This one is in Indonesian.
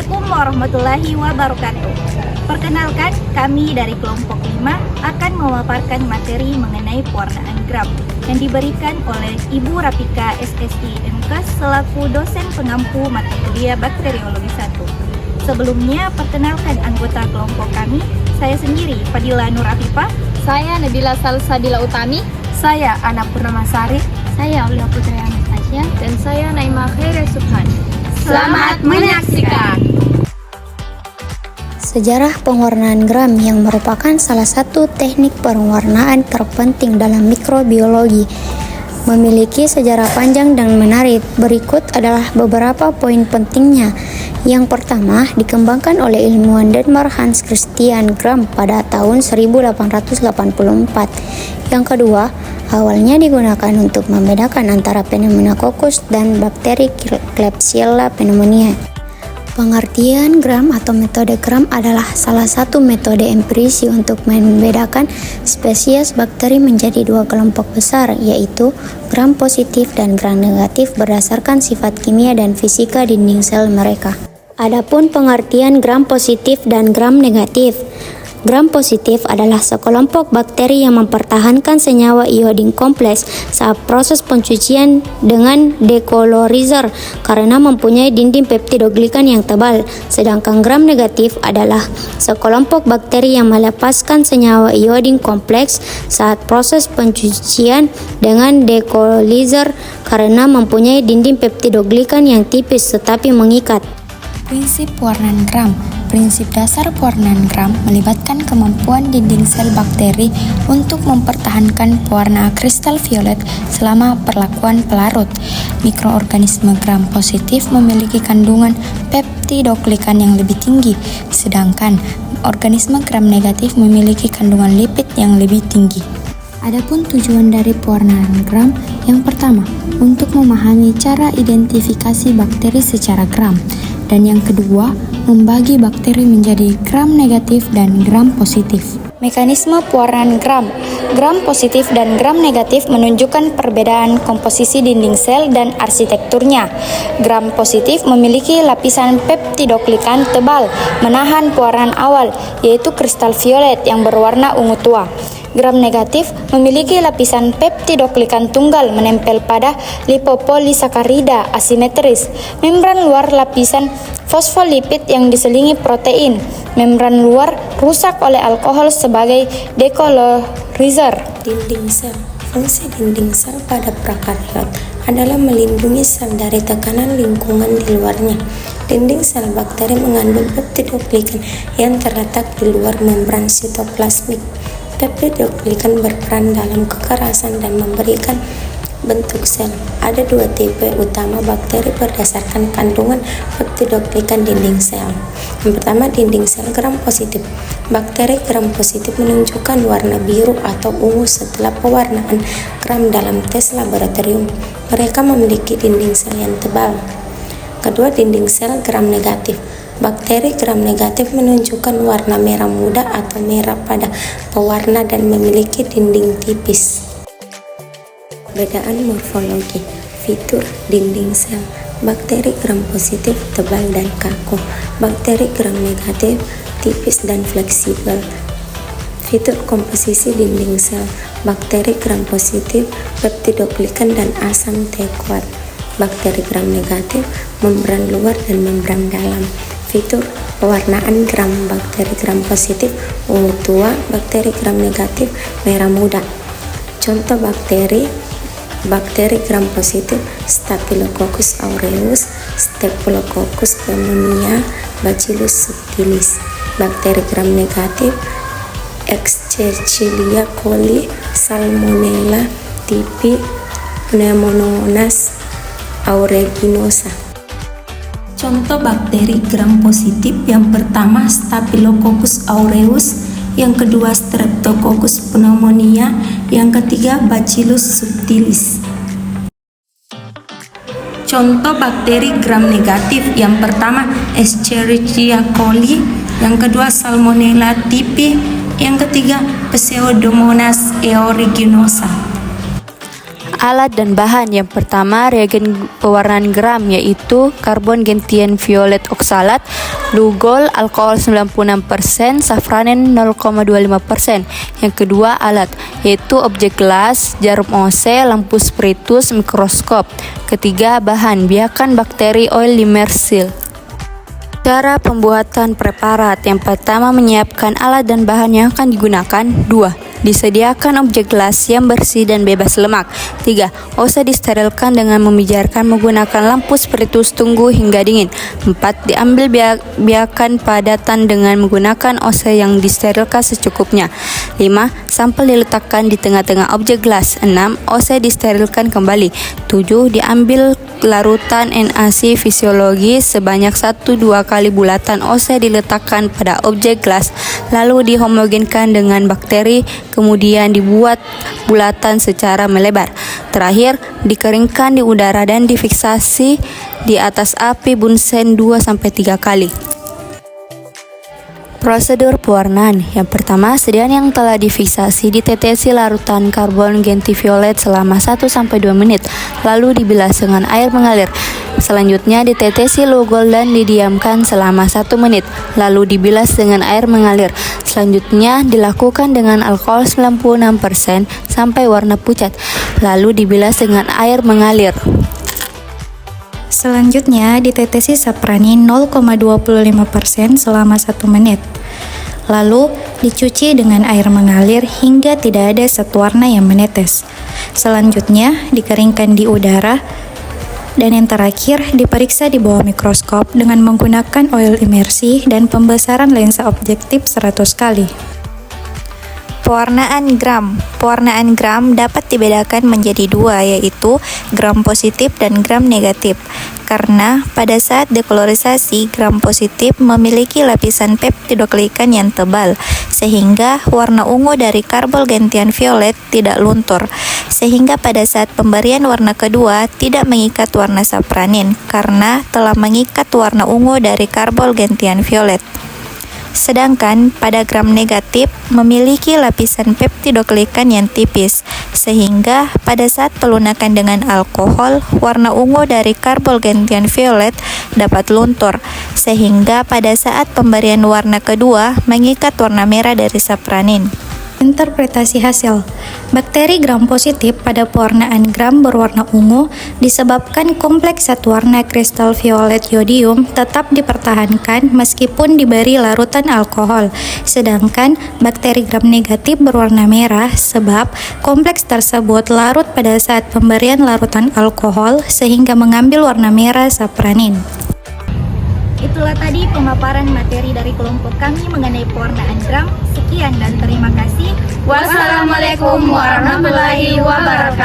Assalamualaikum warahmatullahi wabarakatuh. Perkenalkan, kami dari kelompok 5 akan memaparkan materi mengenai pewarnaan gram yang diberikan oleh Ibu Rapika SSI MK selaku dosen pengampu mata kuliah Bakteriologi 1. Sebelumnya, perkenalkan anggota kelompok kami. Saya sendiri, Fadila Nur Afifah. Saya Nabila Salsabila Utami. Saya Ana Purnamasari. Saya Aulia Putri Anastasia. Dan saya Naima Khairah Subhan. Selamat menyaksikan. Sejarah pewarnaan gram yang merupakan salah satu teknik pewarnaan terpenting dalam mikrobiologi memiliki sejarah panjang dan menarik. Berikut adalah beberapa poin pentingnya. Yang pertama, dikembangkan oleh ilmuwan Denmark Hans Christian Gram pada tahun 1884. Yang kedua, awalnya digunakan untuk membedakan antara Pneumococcus dan bakteri Klebsiella pneumoniae. Pengertian gram atau metode gram adalah salah satu metode empirisi untuk membedakan spesies bakteri menjadi dua kelompok besar, yaitu gram positif dan gram negatif berdasarkan sifat kimia dan fisika dinding sel mereka. Adapun pengertian gram positif dan gram negatif. Gram positif adalah sekelompok bakteri yang mempertahankan senyawa iodin kompleks saat proses pencucian dengan decolorizer karena mempunyai dinding peptidoglikan yang tebal. Sedangkan gram negatif adalah sekelompok bakteri yang melepaskan senyawa iodin kompleks saat proses pencucian dengan decolorizer karena mempunyai dinding peptidoglikan yang tipis tetapi mengikat. Prinsip pewarnaan gram. Prinsip dasar pewarnaan gram melibatkan kemampuan dinding sel bakteri untuk mempertahankan pewarna kristal violet selama perlakuan pelarut. Mikroorganisme gram positif memiliki kandungan peptidoglikan yang lebih tinggi, sedangkan organisme gram negatif memiliki kandungan lipid yang lebih tinggi. Adapun tujuan dari pewarnaan gram, yang pertama, untuk memahami cara identifikasi bakteri secara gram, dan yang kedua, membagi bakteri menjadi gram negatif dan gram positif. Mekanisme pewarnaan gram. Gram positif dan gram negatif menunjukkan perbedaan komposisi dinding sel dan arsitekturnya. Gram positif memiliki lapisan peptidoglikan tebal menahan pewarnaan awal, yaitu kristal violet yang berwarna ungu tua. Gram negatif memiliki lapisan peptidoglikan tunggal menempel pada lipopolisakarida asimetris. Membran luar lapisan fosfolipid yang diselingi protein. Membran luar rusak oleh alkohol sebagai decolorizer. Dinding sel. Fungsi dinding sel pada prakariot adalah melindungi sel dari tekanan lingkungan di luarnya. Dinding sel bakteri mengandung peptidoglikan yang terletak di luar membran sitoplasmik. Peptidoglikan berperan dalam kekerasan dan memberikan bentuk sel. Ada dua tipe utama bakteri berdasarkan kandungan peptidoglikan dinding sel. Yang pertama, dinding sel gram positif. Bakteri gram positif menunjukkan warna biru atau ungu setelah pewarnaan gram dalam tes laboratorium. Mereka memiliki dinding sel yang tebal. Kedua, dinding sel gram negatif. Bakteri gram negatif menunjukkan warna merah muda atau merah pada pewarna dan memiliki dinding tipis. Perbedaan morfologi, fitur dinding sel. Bakteri gram positif tebal dan kaku. Bakteri gram negatif tipis dan fleksibel. Fitur komposisi dinding sel. Bakteri gram positif peptidoglikan dan asam T kuat. Bakteri gram negatif membran luar dan membran dalam. Fitur pewarnaan gram. Bakteri gram positif ungu tua, bakteri gram negatif merah muda. Contoh bakteri gram positif Staphylococcus aureus, Staphylococcus pneumonia, Bacillus subtilis. Bakteri gram negatif Escherichia coli, Salmonella typhi, Pseudomonas aeruginosa. Contoh bakteri gram positif yang pertama Staphylococcus aureus, yang kedua Streptococcus pneumonia, yang ketiga Bacillus subtilis. Contoh bakteri gram negatif yang pertama Escherichia coli, yang kedua Salmonella typhi, yang ketiga Pseudomonas aeruginosa. alat dan bahan. Yang pertama, reagen pewarnaan gram yaitu karbon gentian violet oksalat, lugol, alkohol 96%, safranin 0,25%. Yang kedua, alat yaitu objek gelas, jarum OC, lampu spiritus, mikroskop. Ketiga, bahan biakan bakteri oil limersil. Cara pembuatan preparat. Yang pertama, menyiapkan alat dan bahan yang akan digunakan. 2. Disediakan objek gelas yang bersih dan bebas lemak. 3. OC disterilkan dengan memijarkan menggunakan lampu spiritus tunggu hingga dingin. 4. Diambil biakan padatan dengan menggunakan OC yang disterilkan secukupnya. 5. Sampel diletakkan di tengah-tengah objek gelas. 6. OC disterilkan kembali. 7. Diambil larutan NaC fisiologis sebanyak 1-2 kali bulatan OC diletakkan pada objek gelas, lalu dihomogenkan dengan bakteri, kemudian dibuat bulatan secara melebar. Terakhir, dikeringkan di udara dan difiksasi di atas api bunsen 2-3 kali. Prosedur pewarnaan. Yang pertama, sediaan yang telah difiksasi ditetesi larutan karbon gentiviolet selama 1-2 menit, lalu dibilas dengan air mengalir. Selanjutnya ditetesi lugol dan didiamkan selama 1 menit, lalu dibilas dengan air mengalir. Selanjutnya dilakukan dengan alkohol 96% sampai warna pucat, lalu dibilas dengan air mengalir. Selanjutnya ditetesi sapranin 0,25% selama 1 menit. Lalu dicuci dengan air mengalir hingga tidak ada zat warna yang menetes. Selanjutnya dikeringkan di udara. Dan yang terakhir diperiksa di bawah mikroskop dengan menggunakan oil imersi dan pembesaran lensa objektif 100 kali. Pewarnaan gram. Pewarnaan gram dapat dibedakan menjadi 2, yaitu gram positif dan gram negatif. Karena pada saat dekolorisasi, gram positif memiliki lapisan peptidoglikan yang tebal, sehingga warna ungu dari karbon gentian violet tidak luntur. Sehingga pada saat pemberian warna kedua tidak mengikat warna safranin, karena telah mengikat warna ungu dari karbon gentian violet. Sedangkan pada gram negatif memiliki lapisan peptidoglikan yang tipis, sehingga pada saat pelunakan dengan alkohol, warna ungu dari karbon gentian violet dapat luntur, sehingga pada saat pemberian warna kedua mengikat warna merah dari safranin. Interpretasi hasil. Bakteri gram positif pada pewarnaan gram berwarna ungu disebabkan kompleks zat warna kristal violet yodium tetap dipertahankan meskipun diberi larutan alkohol. Sedangkan bakteri gram negatif berwarna merah sebab kompleks tersebut larut pada saat pemberian larutan alkohol sehingga mengambil warna merah safranin. Itulah tadi pemaparan materi dari kelompok kami mengenai pewarnaan gram. Sekian dan terima kasih. Wassalamualaikum warahmatullahi wabarakatuh.